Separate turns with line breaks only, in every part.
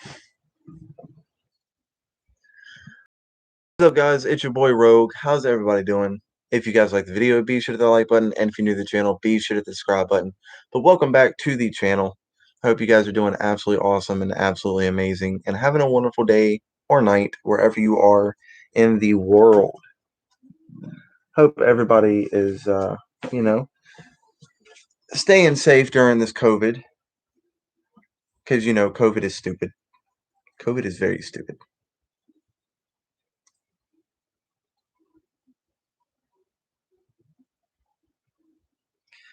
What's up, guys? It's your boy Rogue. How's everybody doing? If you guys like the video, be sure to hit the like button, and if you're new to the channel, be sure to hit the subscribe button. But welcome back to the channel. Hope you guys are doing absolutely awesome and absolutely amazing and having a wonderful day or night wherever you are in the world. Hope everybody is, you know, staying safe during this COVID because, COVID is stupid. COVID is very stupid.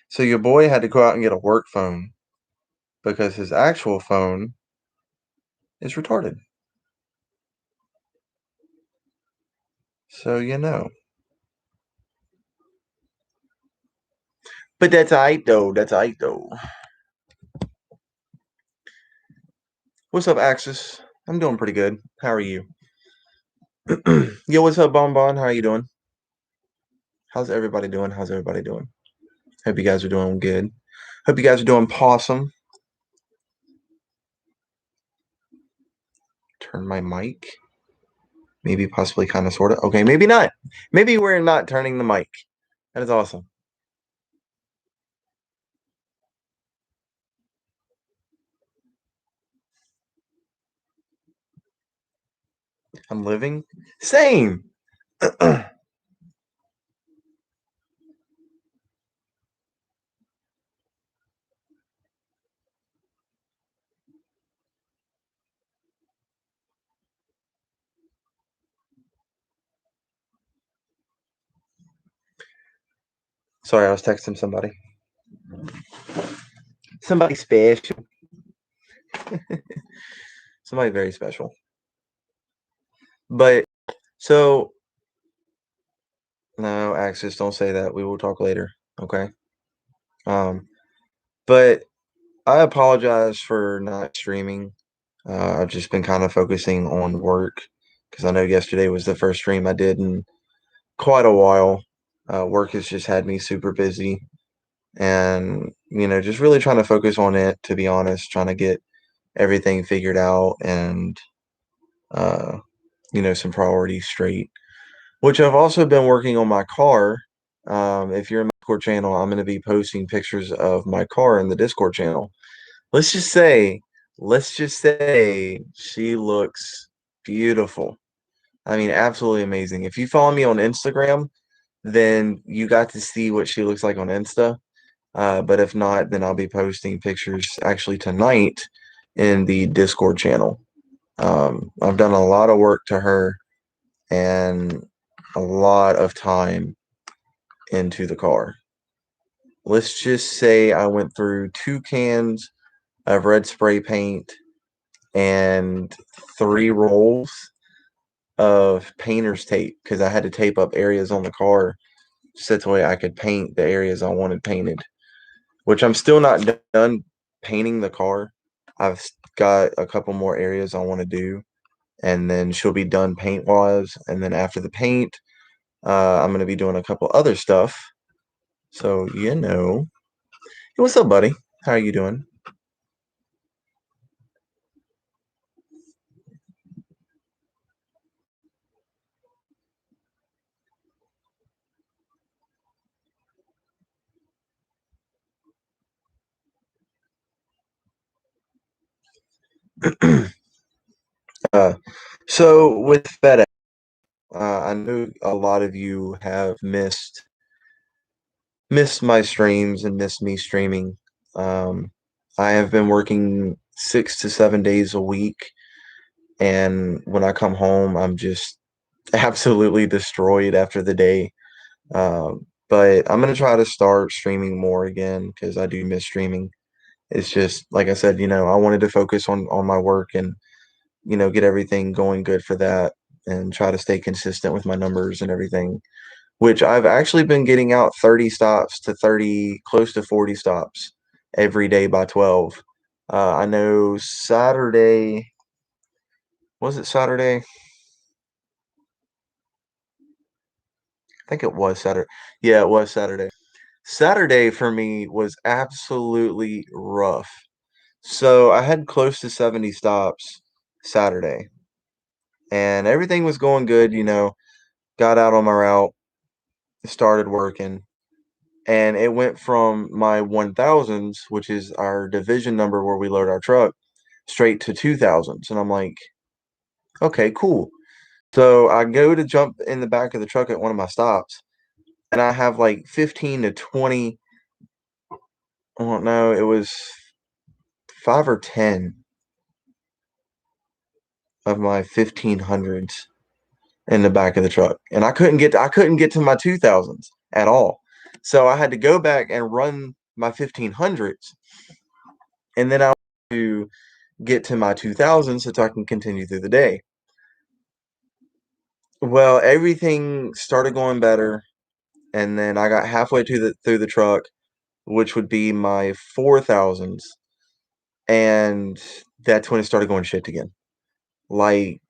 So your boy had to go out and get a work phone because his actual phone is retarded. So But that's alright though. That's alright though. What's up, Axis? I'm doing pretty good. How are you? Yo, what's up, Bonbon? How are you doing? How's everybody doing? How's everybody doing? Hope you guys are doing good. Hope you guys are doing possum. Turn my mic. Maybe, possibly, kind of, sort of. Okay, maybe not. Maybe we're not turning the mic. That is awesome. I'm living. Same. Sorry, I was texting somebody. Somebody special. Somebody very special. But, so, no, Axis, don't say that. We will talk later, okay? But I apologize for not streaming. I've just been kind of focusing on work because I know yesterday was the first stream I did in quite a while. Work has just had me super busy and, just really trying to focus on it, to be honest, trying to get everything figured out and, uh, some priorities straight, which I've also been working on my car. If you're in my Discord channel, I'm going to be posting pictures of my car in the Discord channel. Let's just say she looks beautiful. I mean, absolutely amazing. If you follow me on Instagram, then you got to see what she looks like on Insta. But if not, then I'll be posting pictures actually tonight in the Discord channel. I've done a lot of work to her and a lot of time into the car. Let's just say I went through 2 cans of red spray paint and 3 rolls of painter's tape because I had to tape up areas on the car so that way I could paint the areas I wanted painted, which I'm still not done painting the car. I've got a couple more areas I want to do, and then she'll be done paint-wise, and then after the paint, I'm going to be doing a couple other stuff. So, Hey, what's up, buddy? How are you doing? uh, so with Fedex, I know a lot of you have missed my streams and missed me streaming. Um, I have been working 6 to 7 days a week, and when I come home, I'm just absolutely destroyed after the day. But I'm gonna try to start streaming more again because I do miss streaming. It's just like I said, I wanted to focus on my work and get everything going good for that and try to stay consistent with my numbers and everything, which I've actually been getting out 30 stops to 30, close to 40 stops every day by 12. I know Saturday, was it Saturday? I think it was Saturday. Yeah, it was Saturday. Saturday for me was absolutely rough. So I had close to 70 stops, Saturday, and everything was going good. Got out on my route, started working, and it went from my 1000s, which is our division number where we load our truck, straight to 2000s. And I'm like, okay, cool. So I go to jump in the back of the truck at one of my stops, and I have like 15 to 20. I don't know, it was 5 or 10 of my 1500s in the back of the truck, and I couldn't get to my 2000s at all. So I had to go back and run my 1500s, and then I to get to my 2000s so I can continue through the day. Well, everything started going better, and then I got halfway through the truck, which would be my 4000s, and that's when it started going shit again. Like,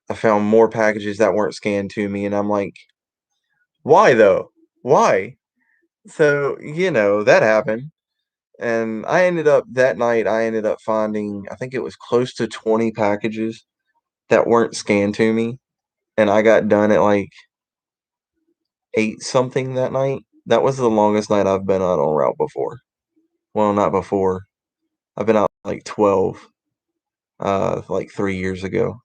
I found more packages that weren't scanned to me, and I'm like, why though? Why? So, that happened. And I ended up finding, I think it was close to 20 packages that weren't scanned to me. And I got done at like 8 something that night. That was the longest night I've been out on route before. Well, not before. I've been out like 12, like 3 years ago.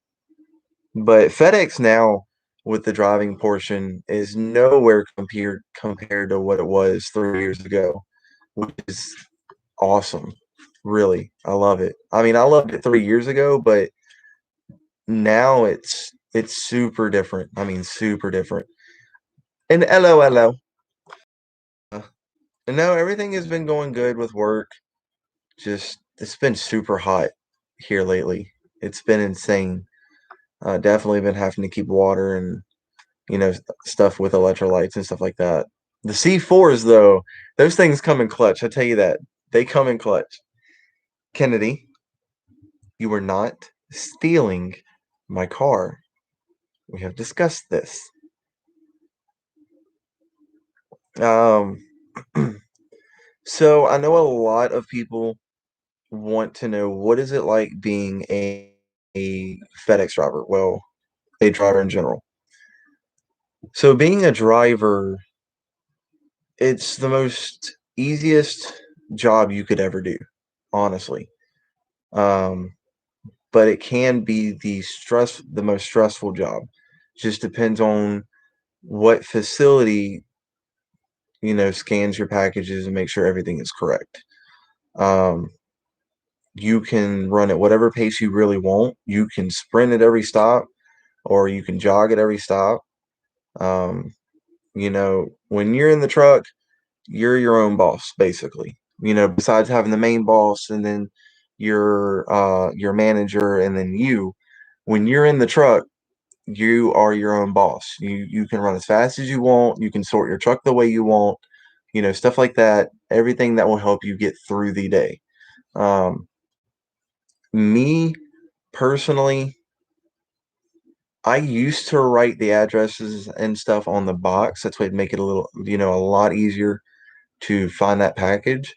But FedEx now, with the driving portion, is nowhere compared to what it was 3 years ago, which is awesome. Really, I love it. I mean, I loved it 3 years ago, but now it's super different. I mean, super different. And hello. Uh, and no, everything has been going good with work. Just it's been super hot here lately. It's been insane. Definitely been having to keep water and stuff with electrolytes and stuff like that. The C4s though, those things come in clutch. I tell you that they come in clutch. Kennedy, you were not stealing my car. We have discussed this. Um, so I know a lot of people want to know what is it like being a FedEx driver? Well, a driver in general. So being a driver, it's the most easiest job you could ever do, honestly. Um, but it can be the most stressful job. Just depends on what facility, scans your packages and make sure everything is correct. Um, you can run at whatever pace you really want. You can sprint at every stop, or you can jog at every stop. Um, when you're in the truck, you're your own boss, basically. Besides having the main boss and then your manager and then you, when you're in the truck, you are your own boss. You can run as fast as you want. You can sort your truck the way you want. Stuff like that. Everything that will help you get through the day. Um, me personally, I used to write the addresses and stuff on the box. That's why it'd make it a lot easier to find that package.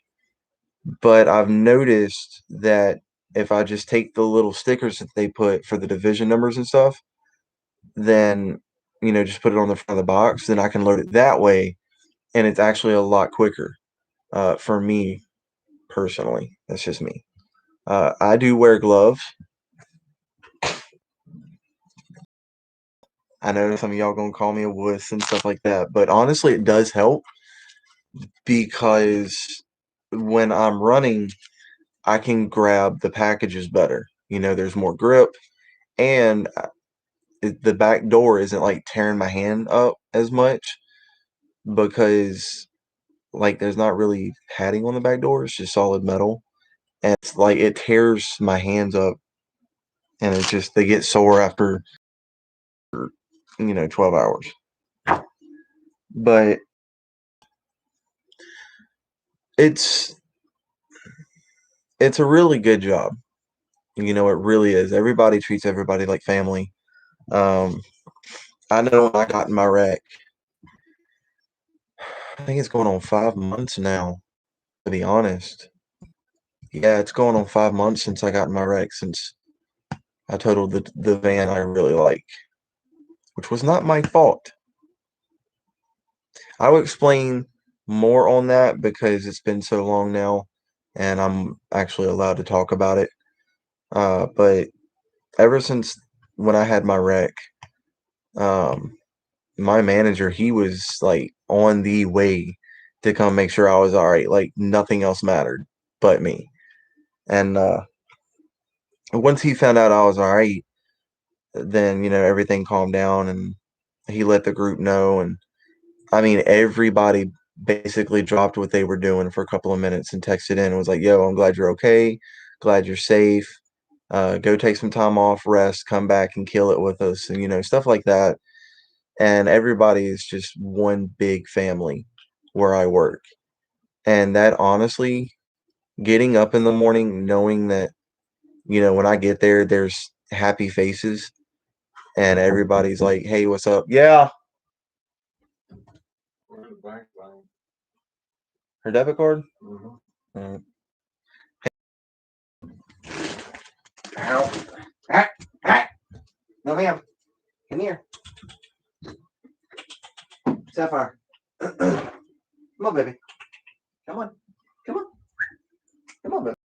But I've noticed that if I just take the little stickers that they put for the division numbers and stuff, then just put it on the front of the box, then I can load it that way, and it's actually a lot quicker. For me personally, that's just me. I do wear gloves. I know some of y'all gonna call me a wuss and stuff like that, but honestly, it does help because when I'm running, I can grab the packages better. There's more grip, and the back door isn't like tearing my hand up as much because like there's not really padding on the back door. It's just solid metal, and it's like it tears my hands up, and it's just they get sore after 12 hours. But it's it's a really good job. It really is. Everybody treats everybody like family. Um, I know when I got in my wreck, I think it's going on 5 months now, to be honest. Yeah, it's going on 5 months since I got in my wreck, since I totaled the van I really like, which was not my fault. I will explain more on that because it's been so long now, and I'm actually allowed to talk about it. But ever since when I had my wreck, um, my manager, he was like on the way to come make sure I was all right. Like nothing else mattered but me. And once he found out I was all right, then everything calmed down, and he let the group know. And I mean, everybody basically dropped what they were doing for a couple of minutes and texted in and was like, "Yo, I'm glad you're okay. Glad you're safe. Go take some time off, rest, come back and kill it with us," and stuff like that. And everybody is just one big family where I work. And that honestly, getting up in the morning knowing that, when I get there, there's happy faces and everybody's like, "Hey, what's up?" Yeah. Her debit card? Mm. Ow. Ah, ah. No, ma'am. Come here. Sapphire. Come on, baby. Come on. Come on. Come on, baby.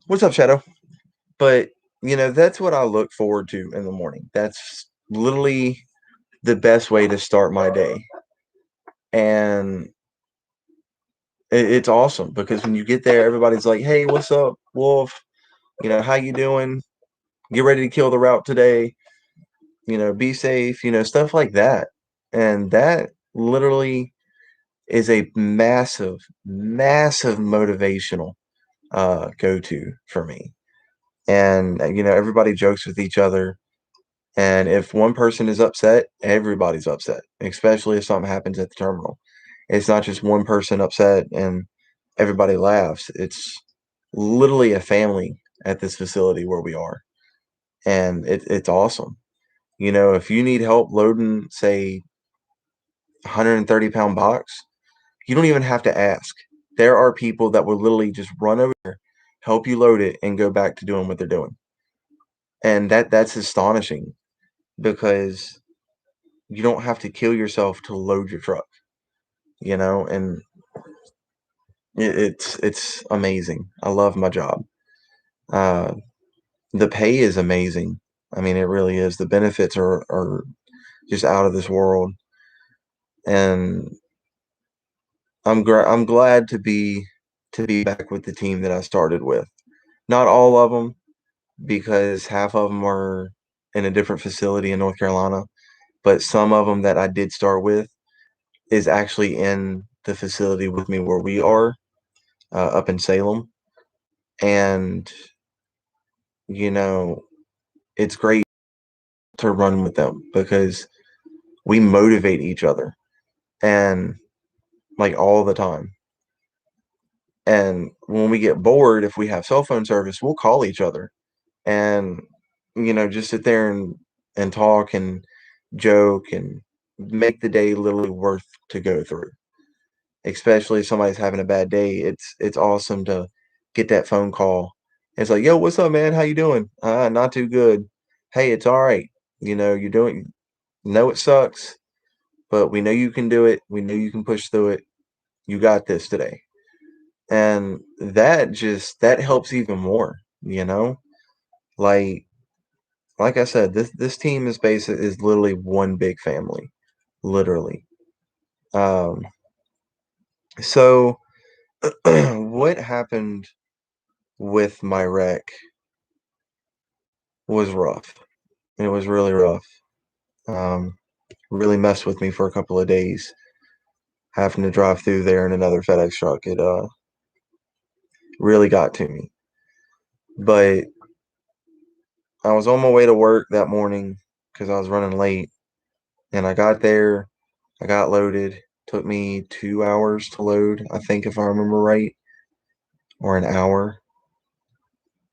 What's up, Shadow? But, that's what I look forward to in the morning. That's literally the best way to start my day. And it's awesome because when you get there, everybody's like, "Hey, what's up, Wolf? How you doing? Get ready to kill the route today. Be safe, stuff like that." And that literally is a massive, massive motivational go-to for me. And everybody jokes with each other. And if one person is upset, everybody's upset, especially if something happens at the terminal. It's not just one person upset and everybody laughs. It's literally a family at this facility where we are. And it's awesome. If you need help loading, say, 130-pound box, you don't even have to ask. There are people that will literally just run over there, help you load it, and go back to doing what they're doing. And that's astonishing because you don't have to kill yourself to load your truck, and it's amazing. I love my job. Uh, the pay is amazing. I mean, it really is. The benefits are just out of this world, and I'm glad to be back with the team that I started with. Not all of them, because half of them are in a different facility in North Carolina, but some of them that I did start with is actually in the facility with me where we are, up in Salem. And, you know, it's great to run with them because we motivate each other and like all the time. And when we get bored, if we have cell phone service, we'll call each other and, just sit there and talk and joke and make the day literally worth to go through. Especially if somebody's having a bad day, it's awesome to get that phone call. It's like, "Yo, what's up, man? How you doing?" Not too good." "Hey, it's all right. You're doing know it sucks, but we know you can do it. We know you can push through it. You got this today." And that helps even more, you know? Like like I said, this team is literally one big family, literally. Um, so what happened with my wreck was rough. It was really rough. Um, really messed with me for a couple of days, having to drive through there in another FedEx truck. It really got to me. But I was on my way to work that morning because I was running late, and I got there. I got loaded. Took me 2 hours to load, I think, if I remember right, or an hour.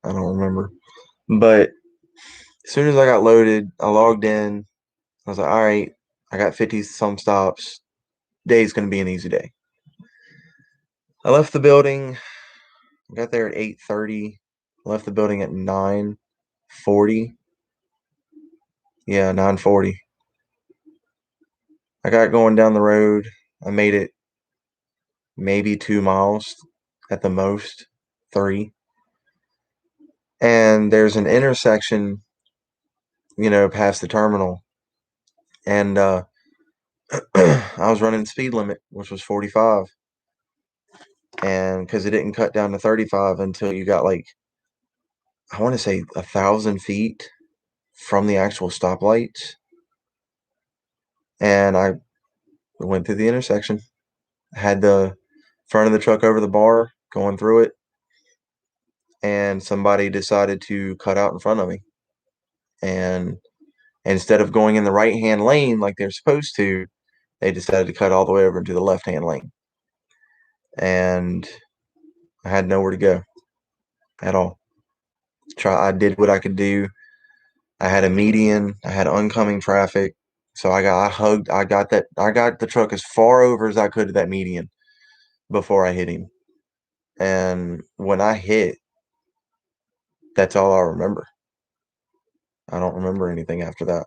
I don't remember. But as soon as I got loaded, I logged in. I was like, all right, I got 50 some stops. Day's going to be an easy day. I left the building. Got there at 8:30. Left the building at 9:40. Yeah, 9:40. I got going down the road. I made it maybe 2 miles at the most, 3. And there's an intersection, past the terminal. And I was running the speed limit, which was 45. And because it didn't cut down to 35 until you got like, I want to say 1,000 feet from the actual stoplights. And I went through the intersection, had the front of the truck over the bar, going through it, and somebody decided to cut out in front of me. And instead of going in the right-hand lane like they're supposed to, they decided to cut all the way over into the left-hand lane. And I had nowhere to go at all. I did what I could do. I had a median. I had oncoming traffic. So I got the truck as far over as I could to that median before I hit him. And when I hit, that's all I remember. I don't remember anything after that.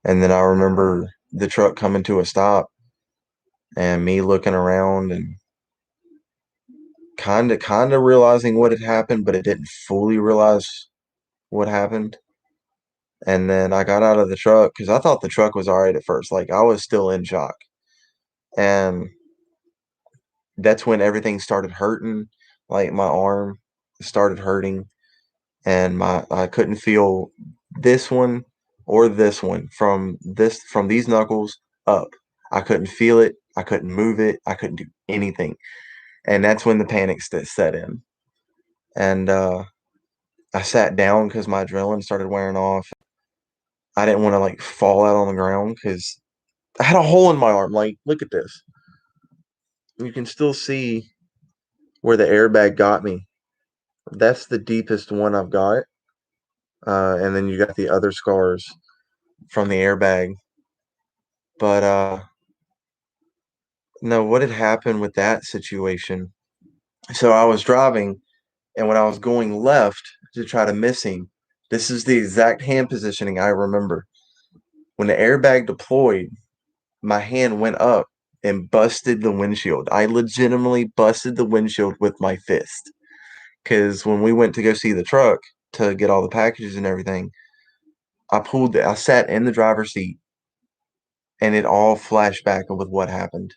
And then I remember the truck coming to a stop and me looking around and kind of realizing what had happened, but it didn't fully realize what happened. And then I got out of the truck because I thought the truck was all right at first. Like, I was still in shock. And that's when everything started hurting. Like, my arm started hurting, and I couldn't feel this one or this one from these knuckles up. I couldn't feel it. I couldn't move it. I couldn't do anything. And that's when the panic set in. And I sat down because my adrenaline started wearing off. I didn't want to like fall out on the ground because I had a hole in my arm. Like, look at this. You can still see where the airbag got me. That's the deepest one I've got. And then you got the other scars from the airbag. But no, what had happened with that situation? So I was driving, and when I was going left to try to miss him, this is the exact hand positioning I remember. When the airbag deployed, my hand went up and busted the windshield. I legitimately busted the windshield with my fist. Because when we went to go see the truck to get all the packages and everything, I sat in the driver's seat, and it all flashed back with what happened.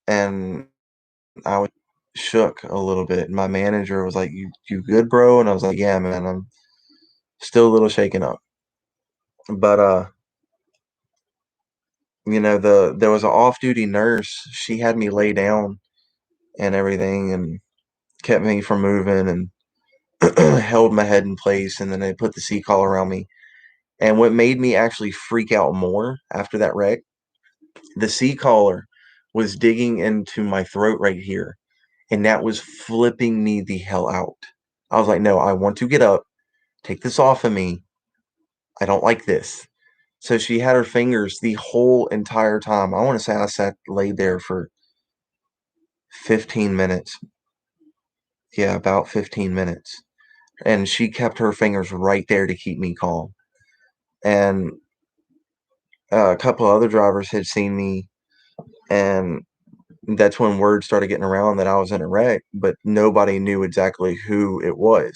And I was shook a little bit. My manager was like, "You good, bro?" And I was like, "Yeah, man, I'm still a little shaken up." But there was an off-duty nurse. She had me lay down and everything, and kept me from moving, and held my head in place, and then they put the seat collar around me. And what made me actually freak out more after that wreck, the seat collar was digging into my throat right here, and that was flipping me the hell out. I was like, no, I want to get up, take this off of me. I don't like this. So she had her fingers the whole entire time. I want to say I laid there for 15 minutes. Yeah, about 15 minutes. And she kept her fingers right there to keep me calm. And a couple other drivers had seen me, and that's when word started getting around that I was in a wreck, but nobody knew exactly who it was.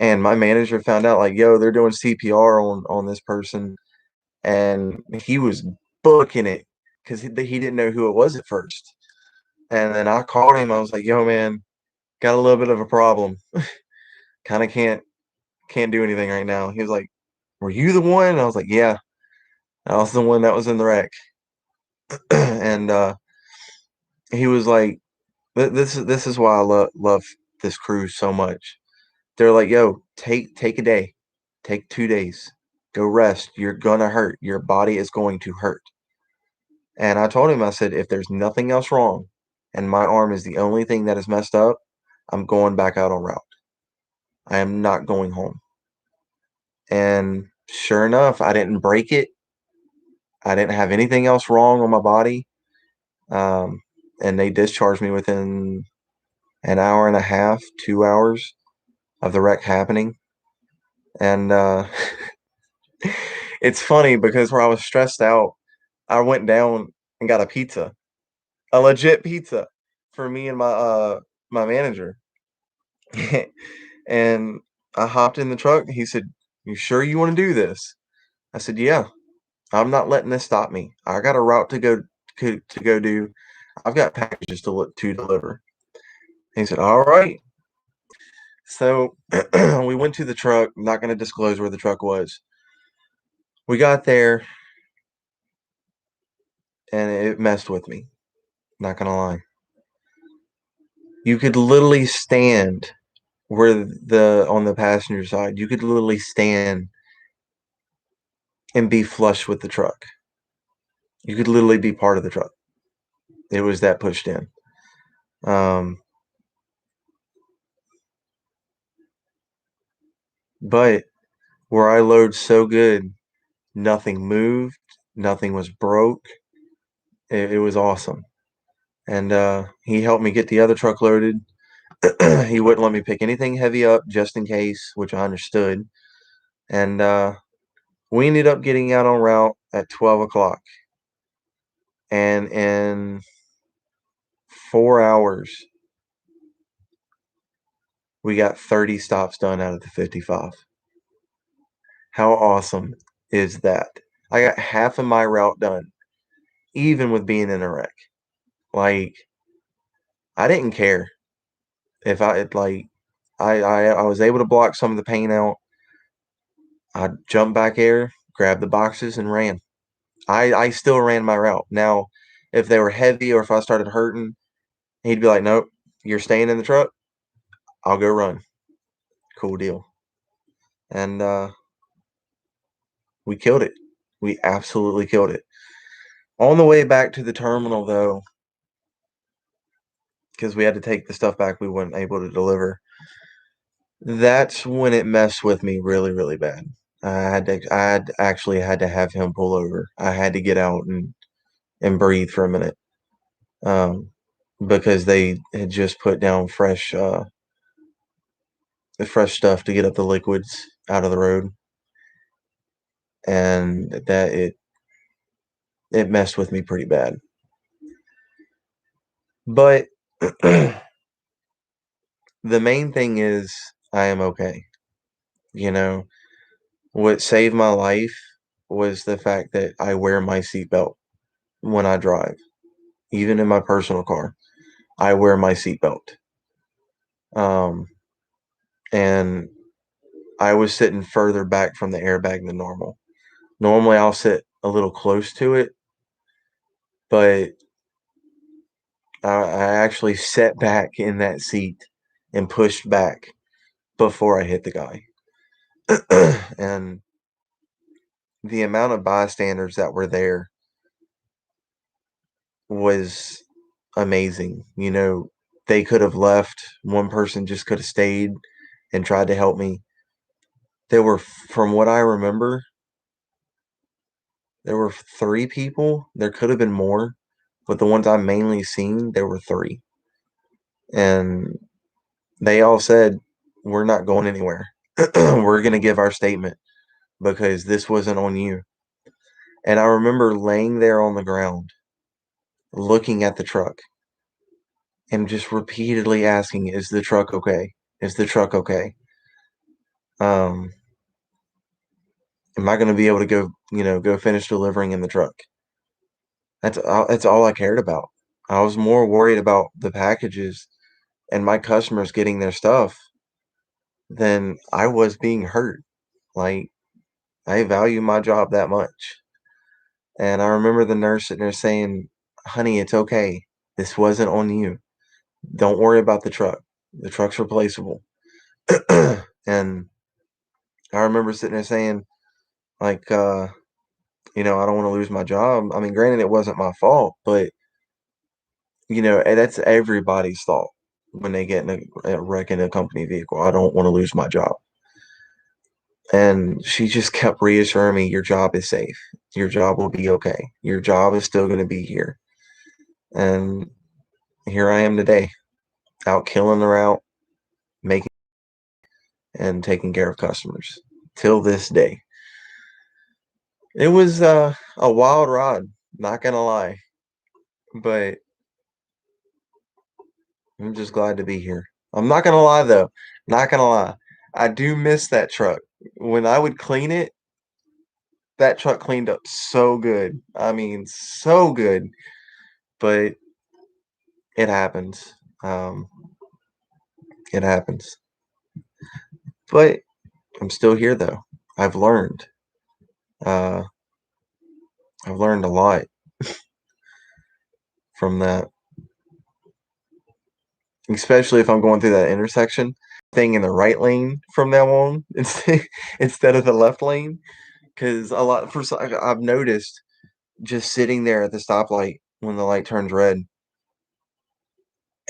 And my manager found out, like, yo, they're doing CPR on this person, and he was booking it because he didn't know who it was at first. And then I called him. I was like, yo, man, got a little bit of a problem. Kind of can't do anything right now. He was like, were you the one? And I was like, yeah, I was the one that was in the wreck. And he was like, this is why I love this cruise so much. They're like, yo, take a day, take 2 days, go rest. You're gonna hurt. Your body is going to hurt. And I told him, I said, if there's nothing else wrong, and my arm is the only thing that is messed up, I'm going back out on route. I am not going home. And sure enough, I didn't break it. I didn't have anything else wrong on my body. Um, and they discharged me within an hour and a half, 2 hours of the wreck happening. And it's funny because where I was stressed out, I went down and got a pizza, a legit pizza for me and my manager. And I hopped in the truck. He said, "You sure you want to do this?" I said, "Yeah, I'm not letting this stop me. I got a route to go do. I've got packages to deliver." He said, "All right." So we went to the truck. I'm not going to disclose where the truck was. We got there and it messed with me. Not going to lie. You could literally stand where on the passenger side, you could literally stand and be flush with the truck. You could literally be part of the truck. It was that pushed in. Um, but where I load so good, nothing moved, nothing was broke. It was awesome. And he helped me get the other truck loaded. He wouldn't let me pick anything heavy up just in case, which I understood. And we ended up getting out on route at 12 o'clock. And in 4 hours, we got 30 stops done out of the 55. How awesome is that? I got half of my route done, even with being in a wreck. Like, I didn't care if I was able to block some of the pain out. I jumped back air, grabbed the boxes, and ran. I still ran my route. Now, if they were heavy or if I started hurting, he'd be like, "Nope, you're staying in the truck. I'll go run." Cool deal. And we killed it. We absolutely killed it. On the way back to the terminal, though, because we had to take the stuff back we weren't able to deliver, that's when it messed with me really, really bad. I actually had to have him pull over. I had to get out and breathe for a minute, um, because they had just put down fresh stuff to get up the liquids out of the road, and that it messed with me pretty bad. But the main thing is I am okay. You know, what saved my life was the fact that I wear my seatbelt when I drive, even in my personal car. I wear my seatbelt. Um, and I was sitting further back from the airbag than normal. Normally, I'll sit a little close to it, but I actually sat back in that seat and pushed back before I hit the guy. And the amount of bystanders that were there was amazing. They could have left. One person just could have stayed and tried to help me. From what I remember, there were 3 people. There could have been more, but the ones I mainly seen, there were 3. And they all said, "We're not going anywhere. We're going to give our statement because this wasn't on you." And I remember laying there on the ground, looking at the truck, and just repeatedly asking, "Is the truck okay? Is the truck okay? Um, am I going to be able to go finish delivering in the truck?" That's all I cared about. I was more worried about the packages and my customers getting their stuff than I was being hurt. Like, I value my job that much. And I remember the nurse sitting there saying, "Honey, it's okay. This wasn't on you. Don't worry about the truck. The truck's replaceable." And I remember sitting there saying, like, I don't want to lose my job. I mean, granted, it wasn't my fault, but that's everybody's thought when they get in a wreck in a company vehicle. I don't want to lose my job. And she just kept reassuring me, your job is safe. Your job will be okay. Your job is still going to be here. And here I am today, out killing the route, making and taking care of customers till this day. It was a wild ride, not gonna lie, but I'm just glad to be here. I'm not gonna lie though, not gonna lie. I do miss that truck. When I would clean it, that truck cleaned up so good. I mean, so good. But it happens. Um, it happens. But I'm still here though. I've learned. Uh, I've learned a lot from that, especially if I'm going through that intersection. Thing in the right lane from now on instead of the left lane. Because a lot for I've noticed just sitting there at the stoplight when the light turns red,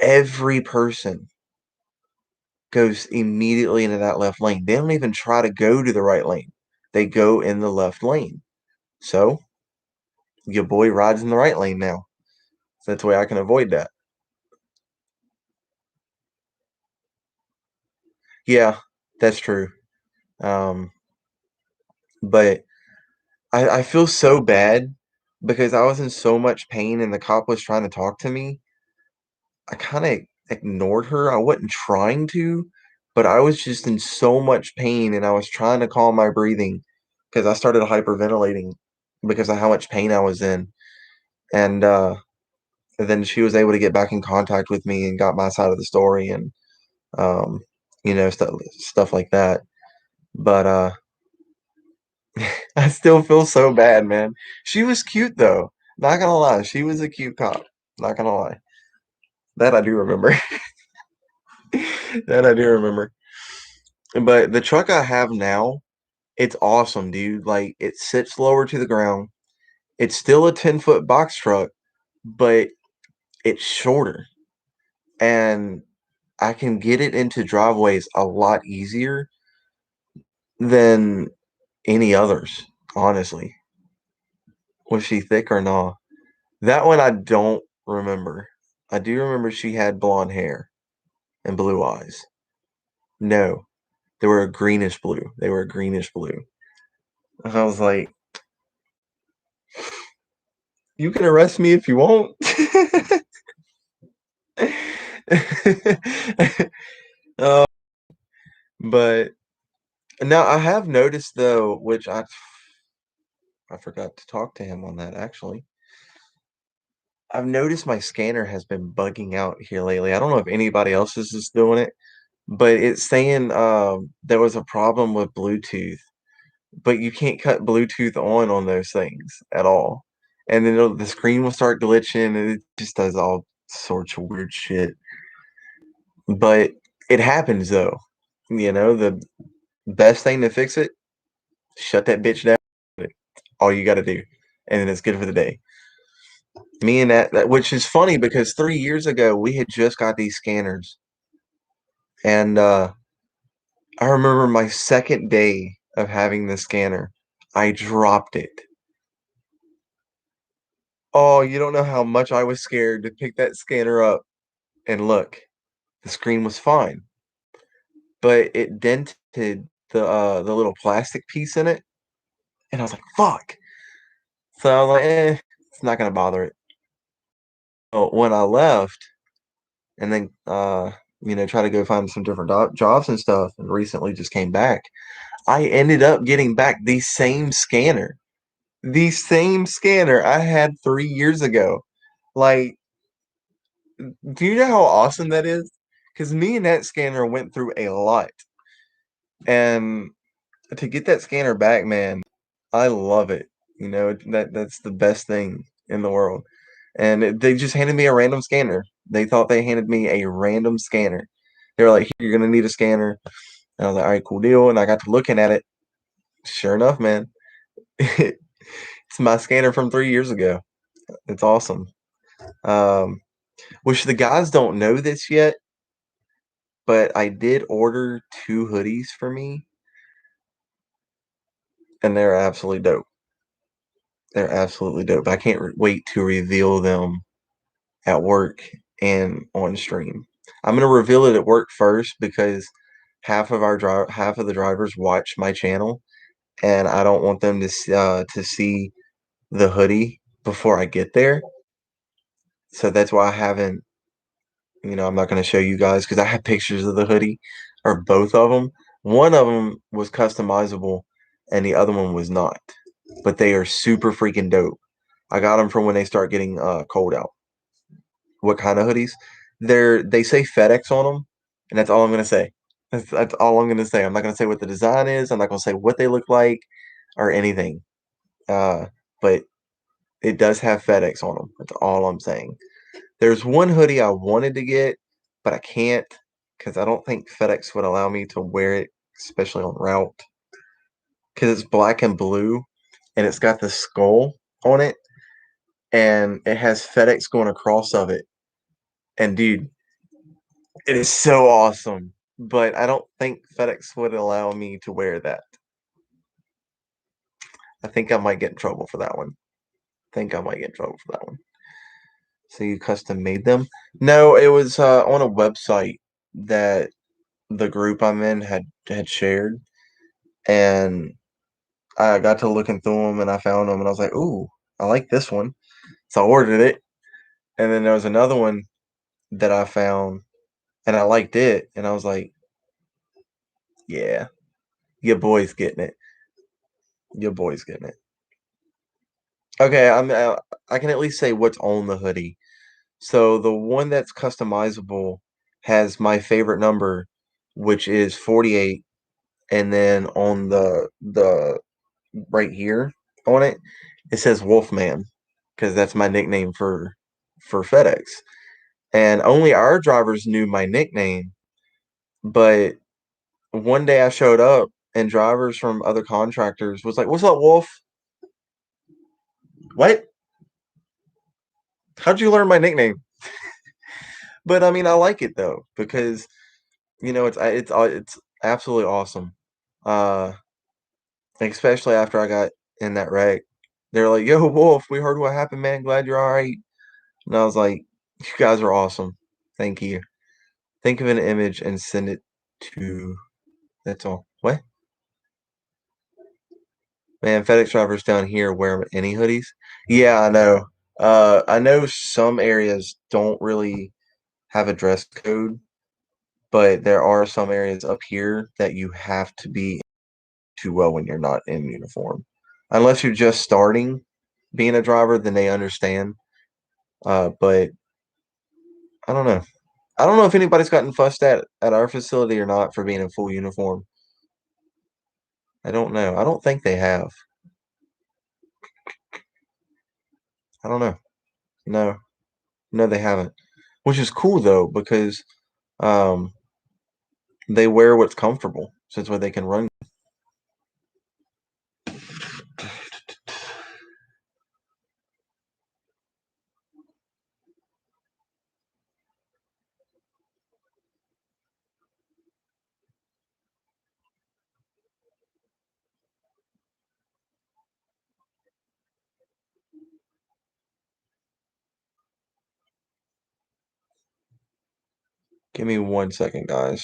every person goes immediately into that left lane. They don't even try to go to the right lane. They go in the left lane. So your boy rides in the right lane now. So that's the way I can avoid that. Yeah, that's true. Um, but I feel so bad because I was in so much pain and the cop was trying to talk to me. I kind of ignored her. I wasn't trying to, but I was just in so much pain and I was trying to calm my breathing because I started hyperventilating because of how much pain I was in. And then she was able to get back in contact with me and got my side of the story and um, stuff like that. But I still feel so bad, man. She was cute though. Not gonna lie, she was a cute cop. Not gonna lie. That I do remember. That I do remember. But the truck I have now, it's awesome, dude. Like it sits lower to the ground. It's still a 10-foot box truck, but it's shorter. And I can get it into driveways a lot easier than any others, honestly. Was she thick or not? That one I don't remember. I do remember she had blonde hair and blue eyes. No, they were a greenish blue. They were a greenish blue. I was like, you can arrest me if you want. uh, but now I have noticed though, which I forgot to talk to him on that actually. I've noticed my scanner has been bugging out here lately. I don't know if anybody else is just doing it, but it's saying there was a problem with Bluetooth, but you can't cut Bluetooth on those things at all. And then the screen will start glitching and it just does all sorts of weird shit. But it happens though. The best thing to fix it, shut that bitch down. All you got to do. And then it's good for the day. Me and which is funny because 3 years ago we had just got these scanners. And I remember my second day of having the scanner, I dropped it. Oh, you don't know how much I was scared to pick that scanner up and look. The screen was fine, but it dented the little plastic piece in it, and I was like, "Fuck!" So I was like, it's not gonna bother it." So when I left, and then try to go find some different jobs and stuff, and recently just came back, I ended up getting back the same scanner I had 3 years ago. Like, do you know how awesome that is? Because me and that scanner went through a lot, and to get that scanner back, man, I love it. That's the best thing in the world. And they just handed me a random scanner. They thought they handed me a random scanner. They were like, "Here, you're gonna need a scanner." And I was like, "All right, cool deal." And I got to looking at it. Sure enough, man, it's my scanner from 3 years ago. It's awesome. Um, which the guys don't know this yet, but I did order two hoodies for me. and they're absolutely dope. They're absolutely dope. I can't wait to reveal them at work and on stream. I'm gonna reveal it at work first because half of the drivers watch my channel, and I don't want them to see the hoodie before I get there. So that's why I haven't. I'm not gonna show you guys because I have pictures of the hoodie, or both of them. One of them was customizable, and the other one was not. But they are super freaking dope. I got them from when they start getting cold out. What kind of hoodies? They say Fedex on them, and that's all I'm gonna say. That's all I'm gonna say. I'm not gonna say what the design is. I'm not gonna say what they look like or anything. But it does have Fedex on them. That's all I'm saying. There's one hoodie I wanted to get, but I can't because I don't think FedEx would allow me to wear it, especially on route. Because it's black and blue, and it's got the skull on it, and it has FedEx going across of it. And dude, it is so awesome. But I don't think FedEx would allow me to wear that. I think I might get in trouble for that one. I think I might get in trouble for that one. So you custom made them? No, it was on a website that the group I'm in had shared, and I got to looking through them, and I found them, and I was like, "Ooh, I like this one," so I ordered it. And then there was another one that I found, and I liked it, and I was like, "Yeah, your boy's getting it. Your boy's getting it." Okay, I can at least say what's on the hoodie. So the one that's customizable has my favorite number, which is 48, and then on the right here on it, it says Wolfman because that's my nickname for FedEx. And only our drivers knew my nickname. But one day I showed up and drivers from other contractors was like, "What's up, Wolf? What? How'd you learn my nickname?" But I mean, I like it though because it's absolutely awesome. Uh, especially after I got in that wreck, they're like, "Yo, Wolf, we heard what happened, man. Glad you're all right." And I was like, "You guys are awesome. Thank you." Think of an image and send it to. That's all. What? Man, FedEx drivers down here wear any hoodies. Yeah, I know. I know some areas don't really have a dress code, but there are some areas up here that you have to be too well when you're not in uniform. Unless you're just starting being a driver, then they understand. But I don't know. I don't know if anybody's gotten fussed at our facility or not for being in full uniform. I don't know. I don't think they have. I don't know. No, no, they haven't. Which is cool though, because um, they wear what's comfortable, so it's where they can run. Give me 1 second, guys.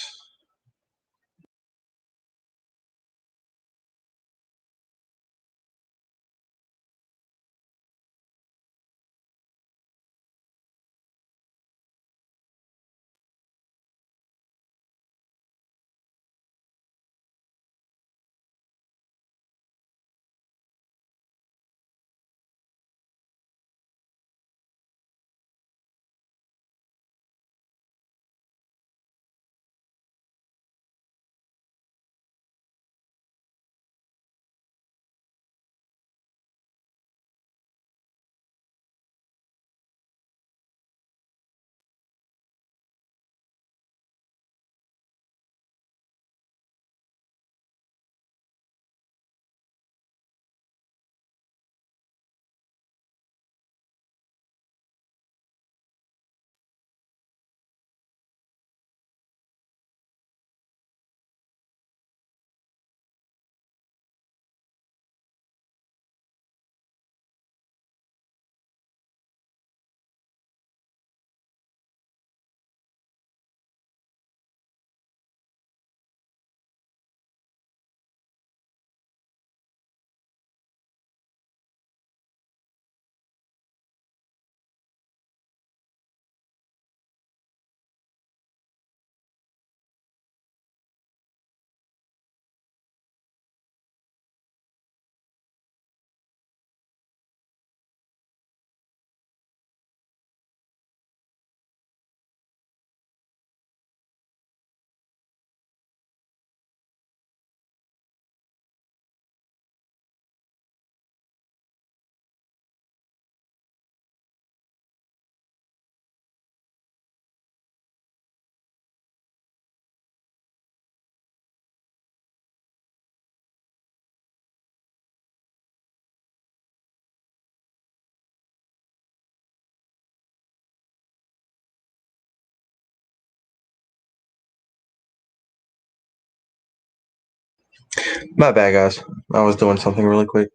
My bad, guys. I was doing something really quick.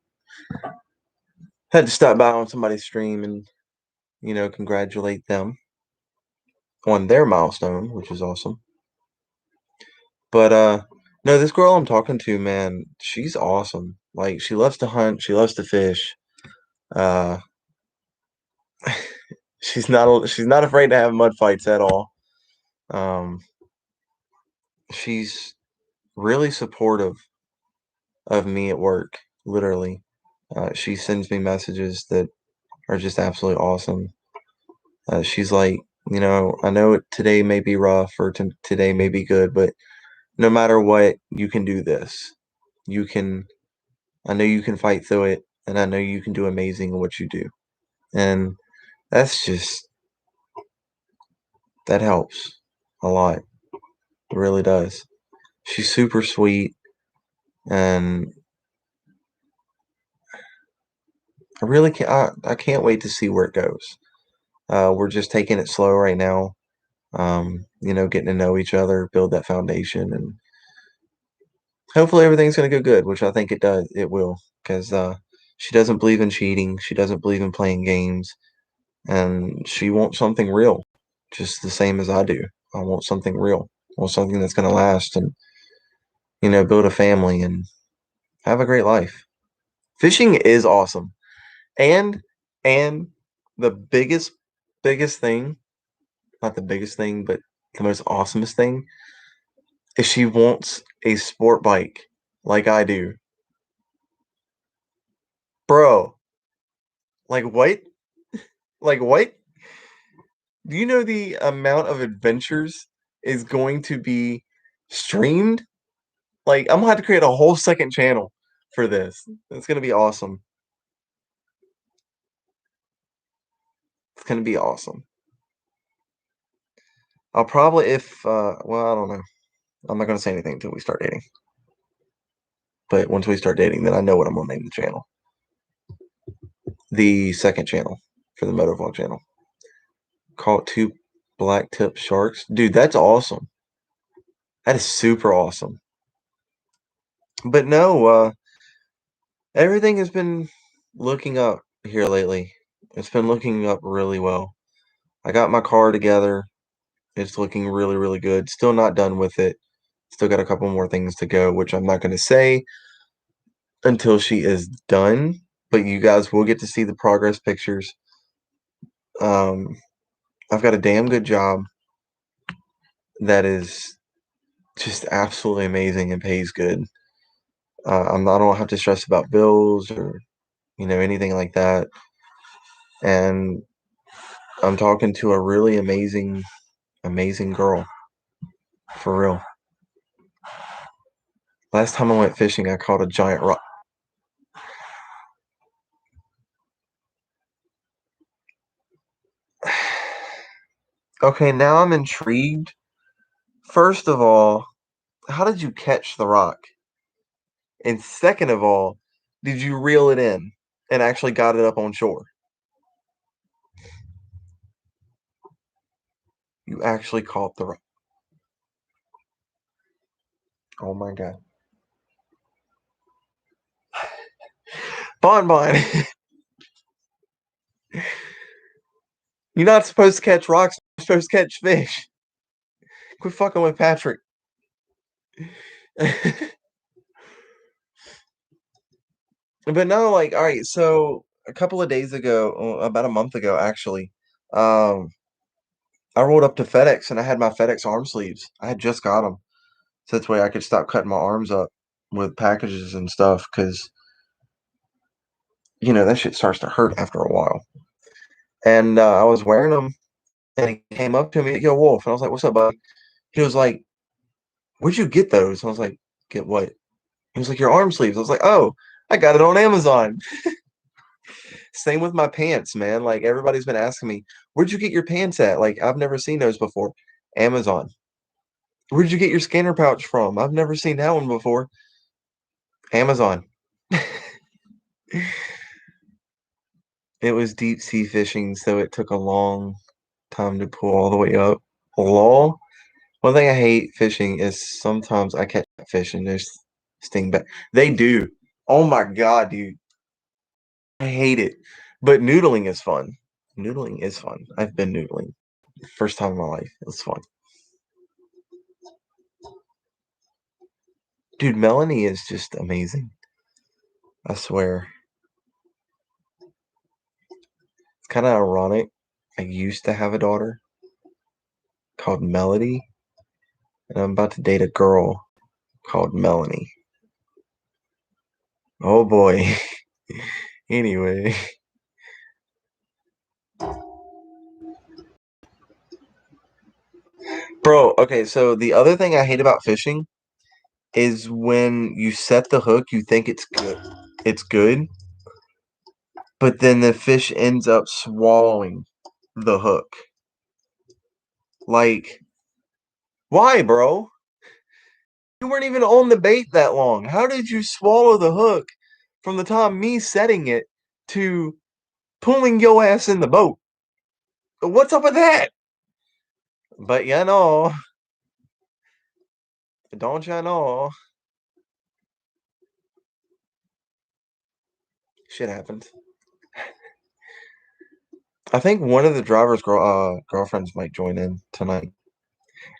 Had to stop by on somebody's stream and, congratulate them on their milestone, which is awesome. But no, this girl I'm talking to, man, she's awesome. Like she loves to hunt, she loves to fish. Uh she's not afraid to have mud fights at all. Um she's really supportive of me at work, literally. She sends me messages that are just absolutely awesome. She's like, I know today may be rough or today may be good, but no matter what, you can do this. You can, I know you can fight through it, and I know you can do amazing in what you do. And that's just, that helps a lot. It really does. She's super sweet, and I can't wait to see where it goes. We're just taking it slow right now. Getting to know each other, build that foundation, and hopefully everything's going to go good, which I think it does. It will, because she doesn't believe in cheating. She doesn't believe in playing games, and she wants something real, just the same as I do. I want something real. I want something that's going to last, and build a family and have a great life. Fishing is awesome, and and the biggest thing, not the biggest thing, but the most awesomest thing is she wants a sport bike like I do, bro. Like what? Like what? Do you know the amount of adventures is going to be streamed? Like, I'm gonna have to create a whole second channel for this. It's gonna be awesome. It's gonna be awesome. I'll probably, if, well, I don't know. I'm not gonna say anything until we start dating. But once we start dating, then I know what I'm gonna name the channel. The second channel for the Motovlog channel. Call it Two Black Tip Sharks. Dude, that's awesome. That is super awesome. But no, everything has been looking up here lately. It's been looking up really well. I got my car together. It's looking really, really good. Still not done with it. Still got a couple more things to go, which I'm not going to say until she is done. But you guys will get to see the progress pictures. Um, I've got a damn good job that is just absolutely amazing and pays good. I don't have to stress about bills or anything like that. And I'm talking to a really amazing girl, for real. Last time I went fishing, I caught a giant rock. Okay, now I'm intrigued. First of all, how did you catch the rock? And second of all, did you reel it in and actually got it up on shore? You actually caught the rock. Oh my god. Bon, you're not supposed to catch rocks, you're supposed to catch fish. Quit fucking with Patrick. But no, like, all right, so a couple of days ago, about a month ago, actually, um, I rolled up to Fedex and I had my Fedex arm sleeves. I had just got them. So that way I could stop cutting my arms up with packages and stuff because, that shit starts to hurt after a while. And I was wearing them and he came up to me, yo, Wolf. And I was like, what's up, buddy? He was like, where'd you get those? And I was like, get what? He was like, your arm sleeves. I was like, oh, I got it on Amazon. Same with my pants, man. Like everybody's been asking me, where'd you get your pants at? Like I've never seen those before. Amazon. Where'd you get your scanner pouch from? I've never seen that one before. Amazon. It was deep sea fishing, so it took a long time to pull all the way up. Lol. One thing I hate fishing is sometimes I catch fish and there's sting back. They do. Oh my god, dude. I hate it. But noodling is fun. Noodling is fun. I've been noodling. First time in my life. It was fun. Dude, Melanie is just amazing. I swear. It's kind of ironic. I used to have a daughter called Melody, and I'm about to date a girl called Melanie. Oh boy. Anyway. Bro, okay, so the other thing I hate about fishing is when you set the hook, you think it's good, but then the fish ends up swallowing the hook. Like, why, bro? You weren't even on the bait that long. How did you swallow the hook from the time me setting it to pulling your ass in the boat? What's up with that? But you know, don't you know? Shit happens. I think one of the driver's girlfriends might join in tonight.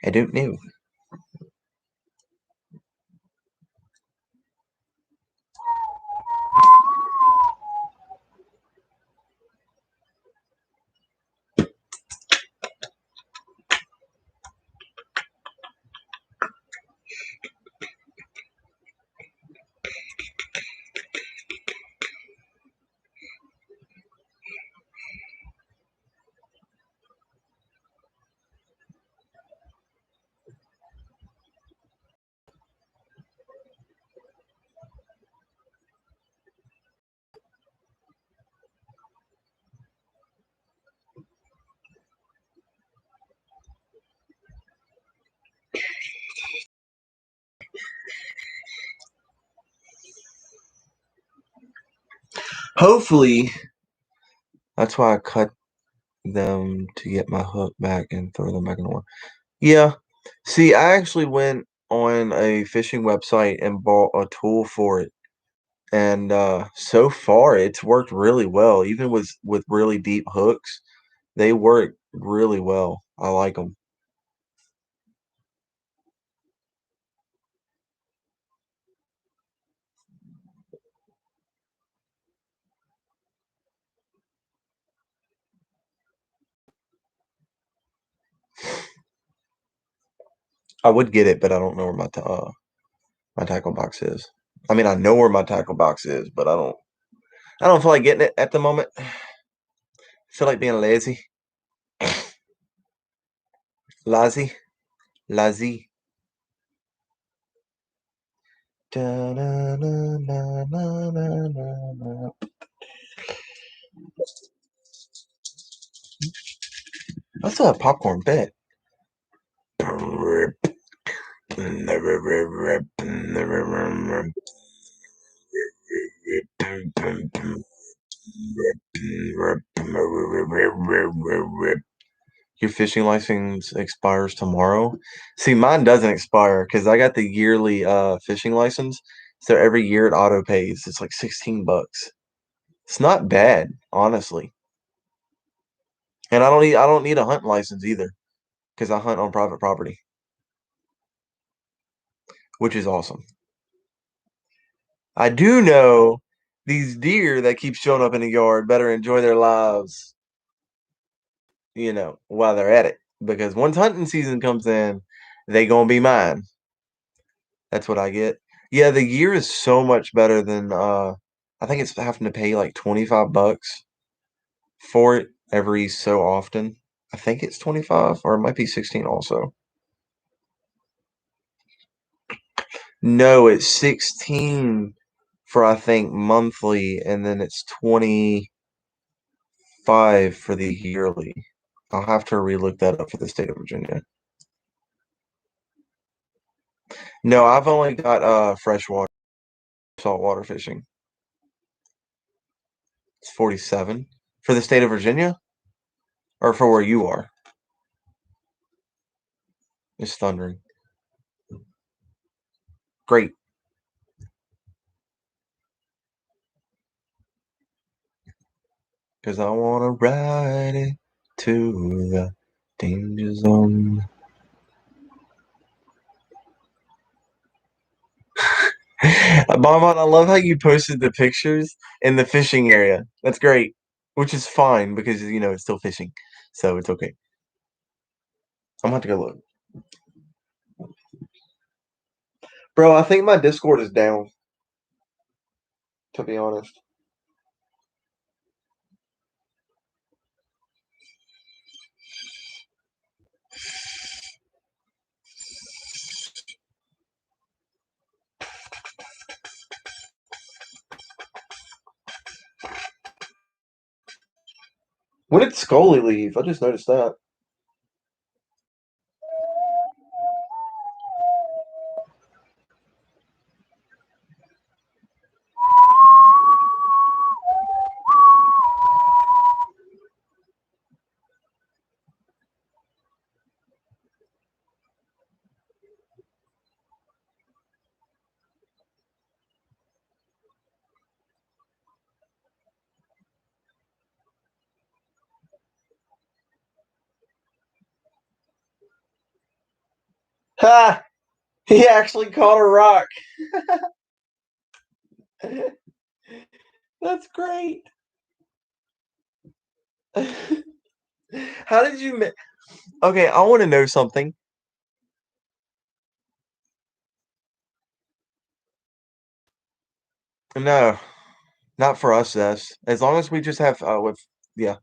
I don't know. Hopefully, that's why I cut them to get my hook back and throw them back in the water. Yeah. See, I actually went on a fishing website and bought a tool for it. And so far it's worked really well. Even with really deep hooks, they work really well. I like them. I would get it, but I don't know where my tackle box is. I mean, I know where my tackle box is, but I don't feel like getting it at the moment. I feel like being lazy. Lazy. Lazy. Da-na-na-na-na-na-na. That's a popcorn bet. Your fishing license expires tomorrow. See, mine doesn't expire because I got the yearly fishing license. So every year it auto pays. It's like $16. It's not bad, honestly. And I don't need a hunting license either because I hunt on private property, which is awesome. I do know these deer that keep showing up in the yard better enjoy their lives, while they're at it. Because once hunting season comes in, they gonna be mine. That's what I get. Yeah, the year is so much better than I think it's having to pay like $25 for it every so often. I think it's 25 or it might be 16 also. No, it's 16 for I think monthly and then it's 25 for the yearly. I'll have to relook that up for the state of Virginia. No, I've only got freshwater saltwater fishing. It's 47 for the state of Virginia or for where you are. It's thundering. Great. 'Cause I wanna ride it to the danger zone. Bonbon, I love how you posted the pictures in the fishing area. That's great. Which is fine because it's still fishing. So it's okay. I'm gonna have to go look. Bro, I think my Discord is down, to be honest. When did Scully leave? I just noticed that. Ha! He actually caught a rock. That's great. How did you Okay, I want to know something. No, not for us, as long as we just have with yeah.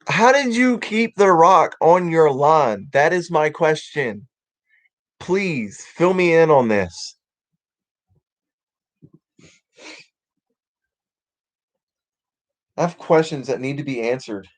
How did you keep the rock on your line? That is my question. Please fill me in on this. I have questions that need to be answered.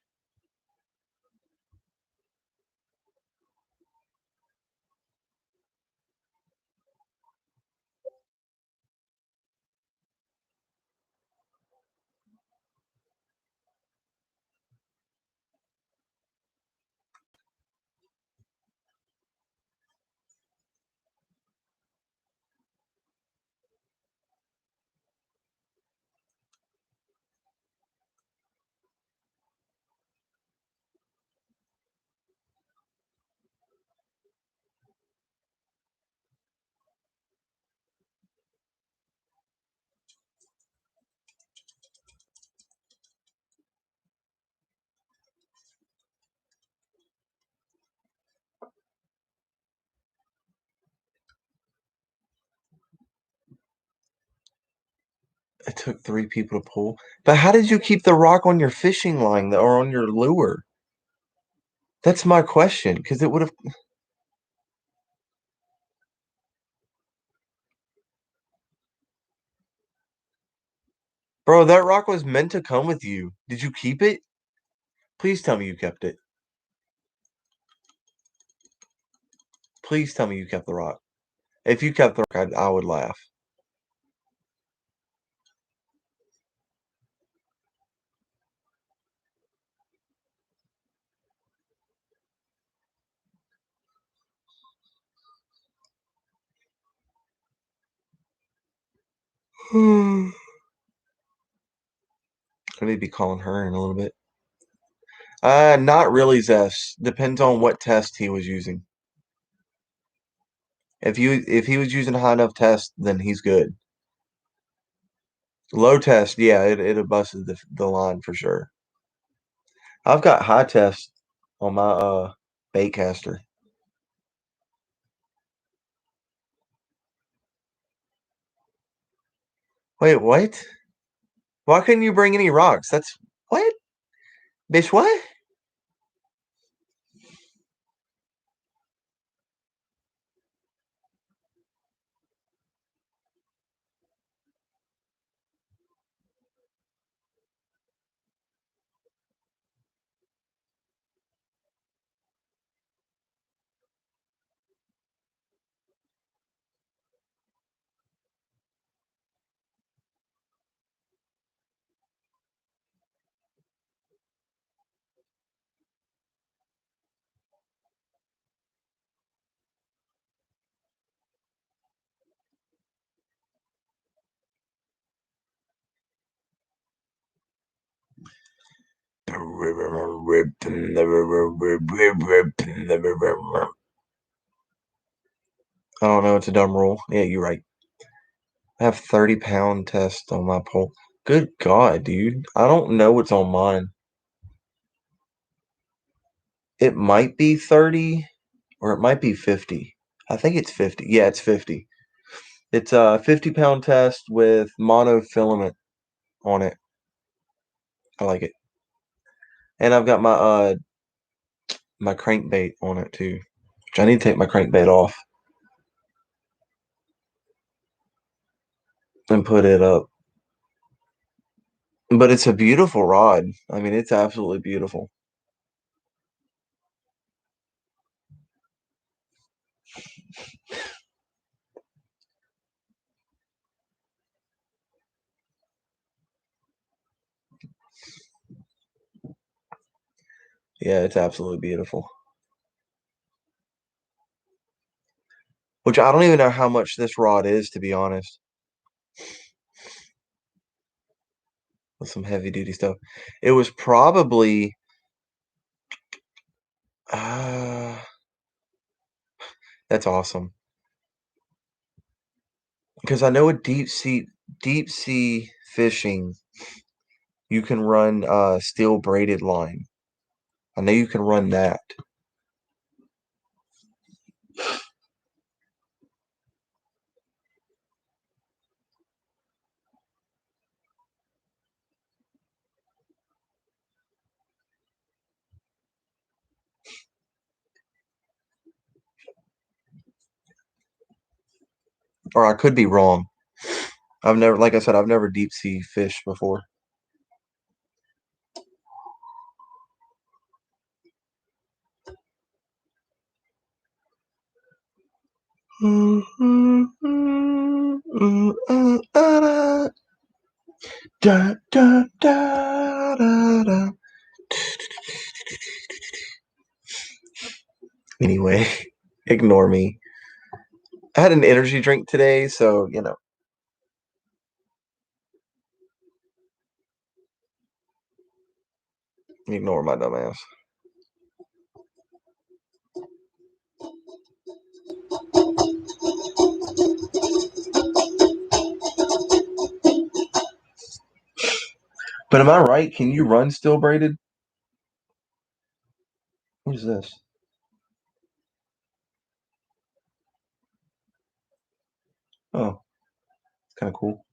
It took 3 people to pull. But how did you keep the rock on your fishing line or on your lure? That's my question, because it would have. Bro, that rock was meant to come with you. Did you keep it? Please tell me you kept it. Please tell me you kept the rock. If you kept the rock, I would laugh. I need to be calling her in a little bit. Not really, Zest. Depends on what test he was using. If he was using a high enough test, then he's good. Low test, yeah, it'd have busted the line for sure. I've got high test on my baitcaster. Wait, what? Why couldn't you bring any rocks? That's what? Bitch, what? I don't know. It's a dumb rule. Yeah, you're right. I have 30-pound test on my pole. Good God, dude. I don't know what's on mine. It might be 30 or it might be 50. I think it's 50. Yeah, it's 50. It's a 50-pound test with monofilament on it. I like it. And I've got my crankbait on it too. Which I need to take my crankbait off and put it up. But it's a beautiful rod. I mean, it's absolutely beautiful. Yeah, it's absolutely beautiful. Which I don't even know how much this rod is, to be honest. With some heavy duty stuff. It was probably that's awesome. Because I know with deep sea fishing, you can run steel braided line. I know you can run that. Or I could be wrong. Like I said, I've never deep sea fished before. Da, da, da, da, da. Anyway, ignore me. I had an energy drink today, so ignore my dumb ass. But am I right? Can you run steel braided? What is this? Oh, it's kind of cool.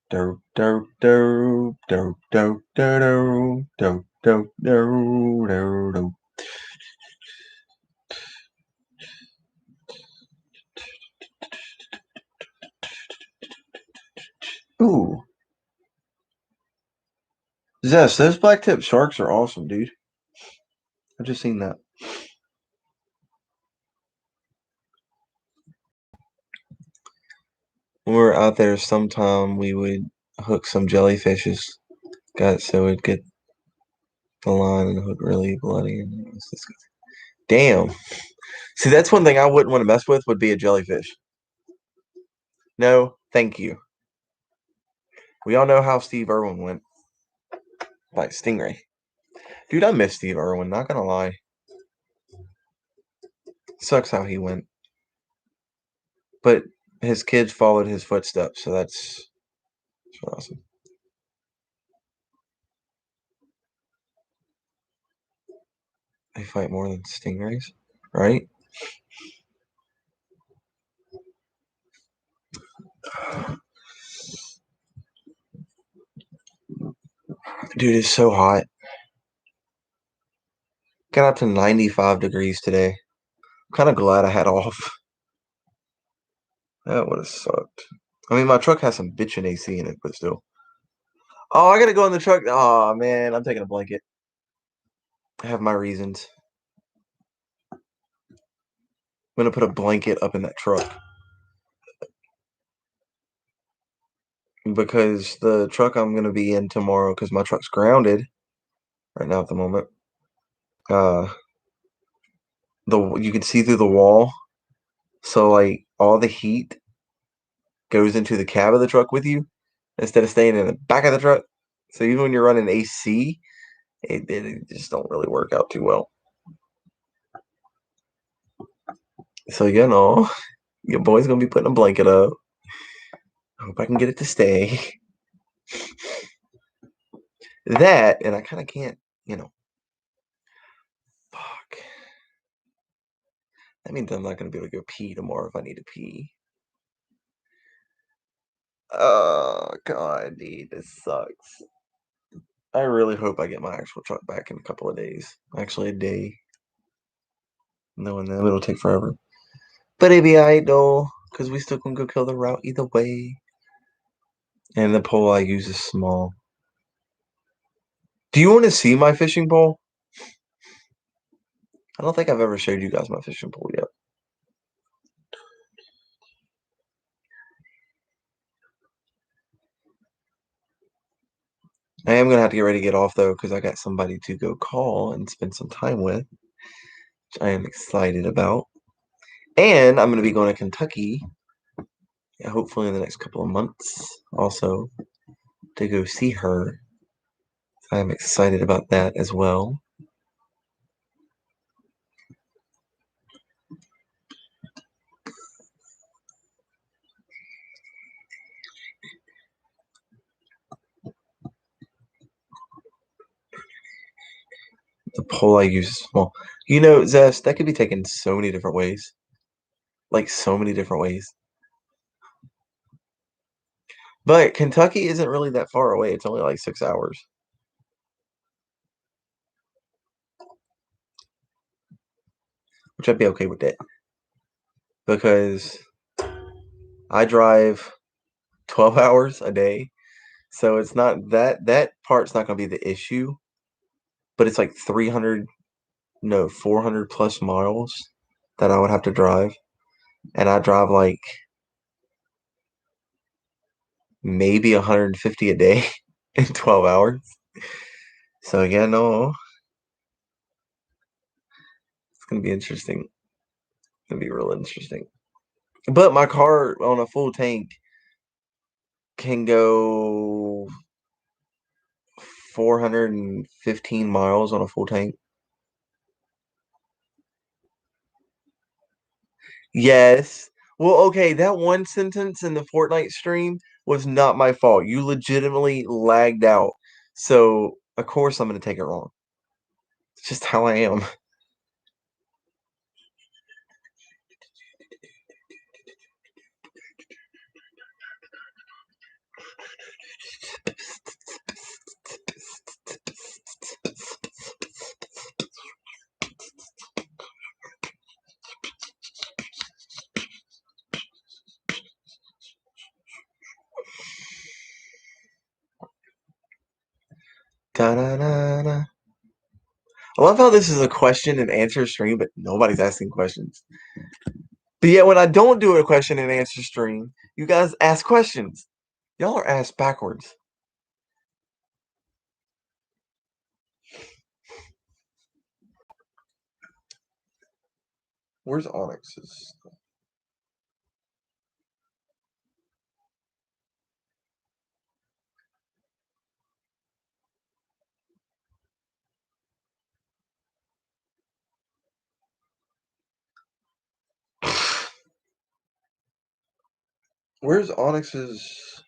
Do do do do do do do do do do do. Ooh, Zest, those black tip sharks are awesome, dude. I just seen that. When we were out there, sometime we would hook some jellyfishes. So it'd get the line and the hook really bloody. And it's disgusting. Damn. See, that's one thing I wouldn't want to mess with would be a jellyfish. No, thank you. We all know how Steve Irwin went. Like Stingray. Dude, I miss Steve Irwin, not gonna lie. Sucks how he went. But his kids followed his footsteps, so that's awesome. They fight more than stingrays, right? Dude, it's so hot. Got up to 95 degrees today. I'm kind of glad I had off. That would have sucked. I mean, my truck has some bitchin' AC in it, but still. Oh, I gotta go in the truck. Oh, man, I'm taking a blanket. I have my reasons. I'm gonna put a blanket up in that truck. Because the truck I'm gonna be in tomorrow, because my truck's grounded right now at the moment. Uh, you can see through the wall, so like all the heat goes into the cab of the truck with you instead of staying in the back of the truck. So even when you're running AC, it just don't really work out too well. So your boy's gonna be putting a blanket up. I hope I can get it to stay. That, and I kind of can't, fuck. That means I'm not gonna be able to go pee tomorrow if I need to pee. Oh god, dude, this sucks. I really hope I get my actual truck back in a couple of days. Actually, a day. Knowing that it'll take forever. But it'd be alright though, because we still can go kill the route either way. And the pole I use is small. Do you want to see my fishing pole? I don't think I've ever showed you guys my fishing pole yet. I am gonna have to get ready to get off though, because I got somebody to go call and spend some time with, which I am excited about. And I'm gonna be going to Kentucky, hopefully in the next couple of months, also to go see her. I am excited about that as well. The pole I use is small. Zest, that could be taken so many different ways. Like so many different ways. But Kentucky isn't really that far away. It's only like 6 hours. Which I'd be okay with that. Because I drive 12 hours a day. So it's not that part's not gonna be the issue. But it's like 400 plus miles that I would have to drive. And I drive like maybe 150 a day in 12 hours. So yeah, no, it's gonna be interesting. It's gonna be real interesting. But my car on a full tank can go 415 miles on a full tank. Yes. Well, okay, that one sentence in the Fortnite stream was not my fault. You legitimately lagged out. So, of course, I'm going to take it wrong. It's just how I am. Da-da-da-da. I love how this is a question and answer stream, but nobody's asking questions. But yet, when I don't do a question and answer stream, you guys ask questions. Y'all are asked backwards. Where's Onyx's? Where's Onyx's?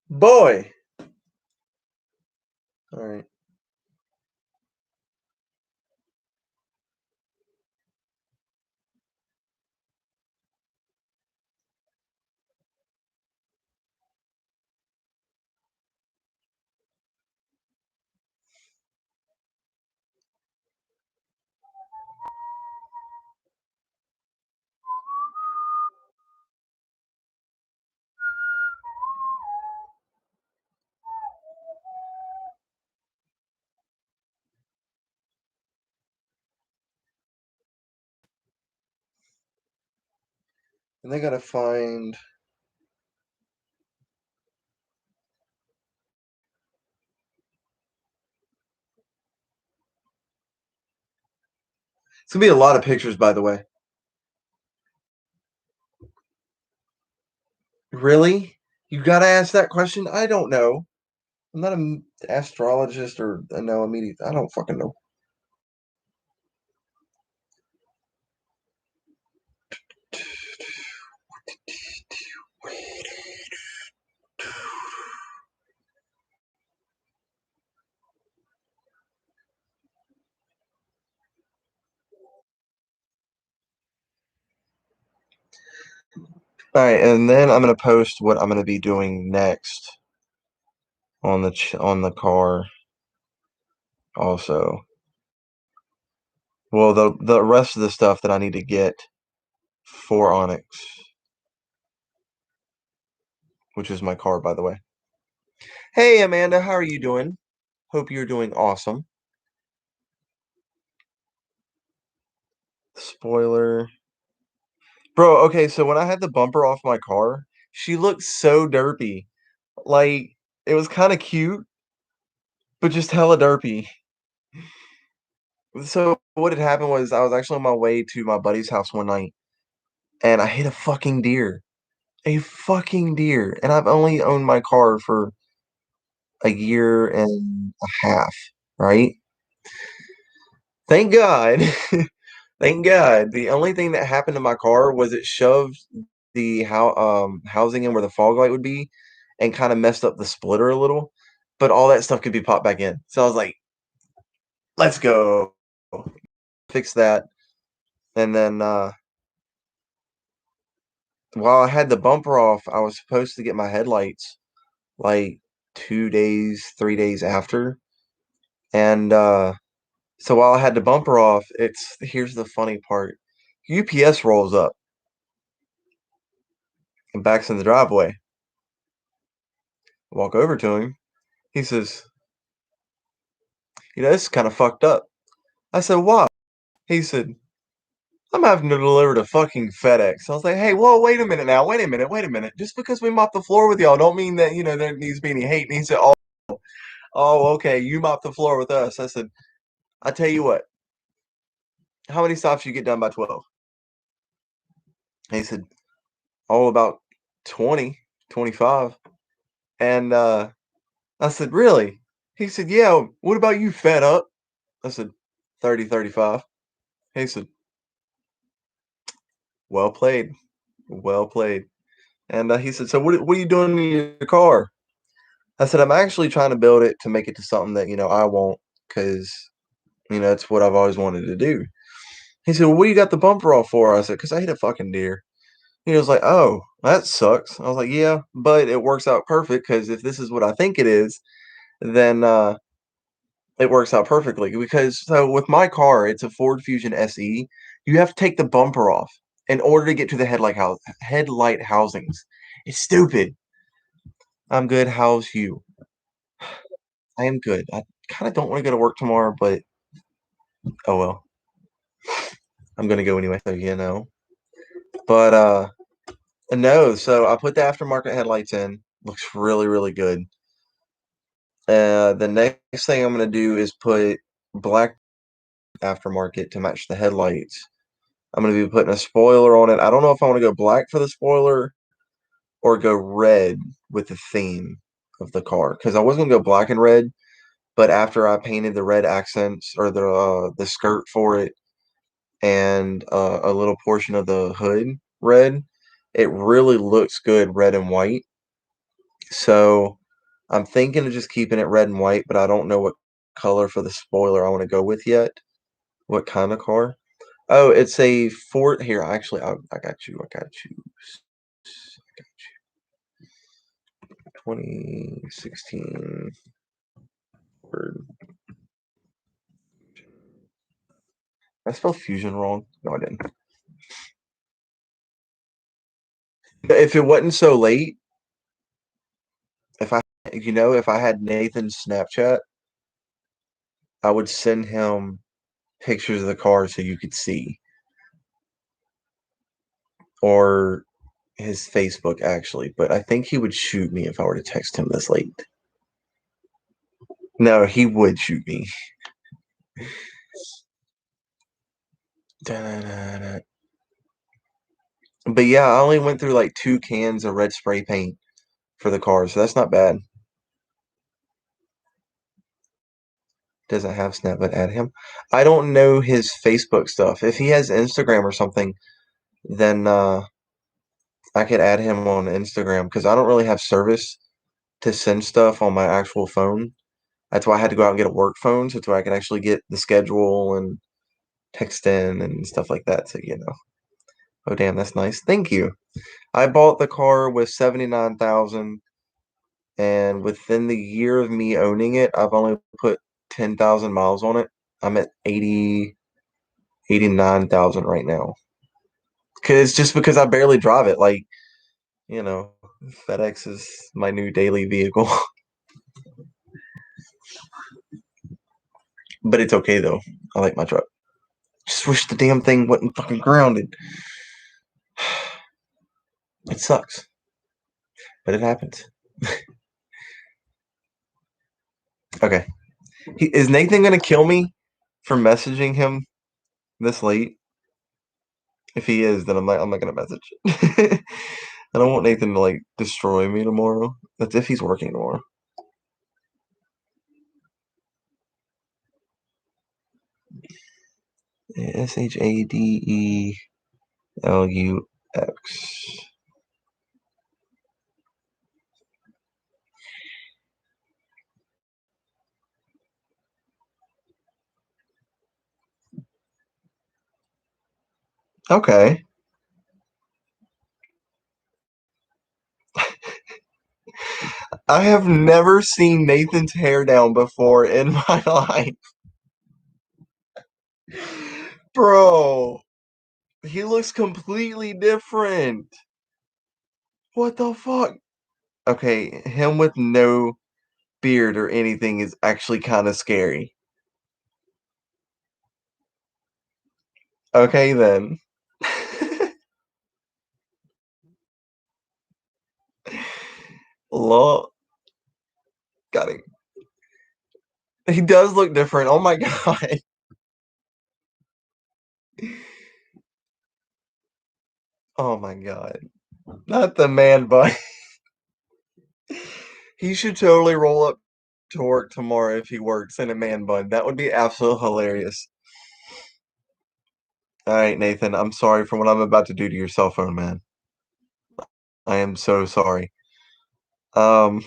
Boy! Alright. And they gotta find It's gonna be a lot of pictures, by the way. Really? You gotta ask that question? I don't know. I'm not an astrologist or no immediate. I don't fucking know. All right, and then I'm gonna post what I'm gonna be doing next on on the car also. Well, the rest of the stuff that I need to get for Onyx, which is my car, by the way. Hey, Amanda, how are you doing? Hope you're doing awesome. Spoiler. Bro, okay, so when I had the bumper off my car, she looked so derpy. Like, it was kind of cute, but just hella derpy. So what had happened was I was actually on my way to my buddy's house one night, and I hit a fucking deer. A fucking deer. And I've only owned my car for a year and a half, right? Thank God. Thank God. The only thing that happened to my car was it shoved the housing in where the fog light would be and kind of messed up the splitter a little. But all that stuff could be popped back in. So I was like, let's go. Fix that. And then while I had the bumper off, I was supposed to get my headlights like 2 days, 3 days after. And so while I had the bumper off, here's the funny part. UPS rolls up and backs in the driveway. I walk over to him. He says, this is kind of fucked up. I said, why? He said, I'm having to deliver to fucking Fedex. I was like, hey, whoa, wait a minute now. Wait a minute. Wait a minute. Just because we mop the floor with y'all don't mean that, there needs to be any hate. And he said, okay, you mop the floor with us. I said, I tell you what, how many stops you get done by 12? And he said, about 20, 25. And I said, really? He said, yeah, what about you, fed up? I said, 30, 35. He said, well played. Well played. And he said, so what are you doing in your car? I said, I'm actually trying to build it to make it to something that, I want because, it's what I've always wanted to do. He said, well, what do you got the bumper off for? I said, because I hit a fucking deer. He was like, oh, that sucks. I was like, yeah, but it works out perfect because if this is what I think it is, then it works out perfectly. Because so with my car, it's a Ford Fusion SE. You have to take the bumper off in order to get to the headlight housings. It's stupid. I'm good. How's you? I am good. I kind of don't want to go to work tomorrow, but oh well. I'm gonna go anyway. So But no. So I put the aftermarket headlights in. Looks really really good. The next thing I'm gonna do is put black aftermarket to match the headlights. I'm gonna be putting a spoiler on it. I don't know if I want to go black for the spoiler or go red with the theme of the car because I was gonna go black and red, but after I painted the red accents or the skirt for it and a little portion of the hood red, it really looks good red and white. So I'm thinking of just keeping it red and white, but I don't know what color for the spoiler I want to go with yet. What kind of car? Oh, it's a Ford. Here, actually, I got you. I got you. I got you. 2016 Ford. I spelled Fusion wrong. No, I didn't. If it wasn't so late, if I had Nathan's Snapchat, I would send him pictures of the car so you could see, or his Facebook actually. But I think he would shoot me if I were to text him this late. No, he would shoot me. But yeah, I only went through like 2 cans of red spray paint for the car, so that's not bad. Doesn't have Snap, but add him. I don't know his Facebook stuff. If he has Instagram or something, then I could add him on Instagram because I don't really have service to send stuff on my actual phone. That's why I had to go out and get a work phone, so that's where I can actually get the schedule and text in and stuff like that. So oh damn, that's nice. Thank you. I bought the car with 79,000, and within the year of me owning it, I've only put 10,000 miles on it. I'm at 89,000 right now. Cause just because I barely drive it, like you know, FedEx is my new daily vehicle. But it's okay though. I like my truck. Just wish the damn thing wasn't fucking grounded. It sucks, but it happens. Okay. Is Nathan gonna kill me for messaging him this late? If he is, then I'm not gonna message. I don't want Nathan to like destroy me tomorrow. That's if he's working tomorrow. SHADELUX. Okay. I have never seen Nathan's hair down before in my life. Bro, he looks completely different. What the fuck? Okay, him with no beard or anything is actually kind of scary. Okay, then. Law. Got it. He does look different. Oh my god. Oh my god. Not the man bun. He should totally roll up to work tomorrow if he works in a man bun. That would be absolutely hilarious. All right, Nathan. I'm sorry for what I'm about to do to your cell phone, man. I am so sorry. Um,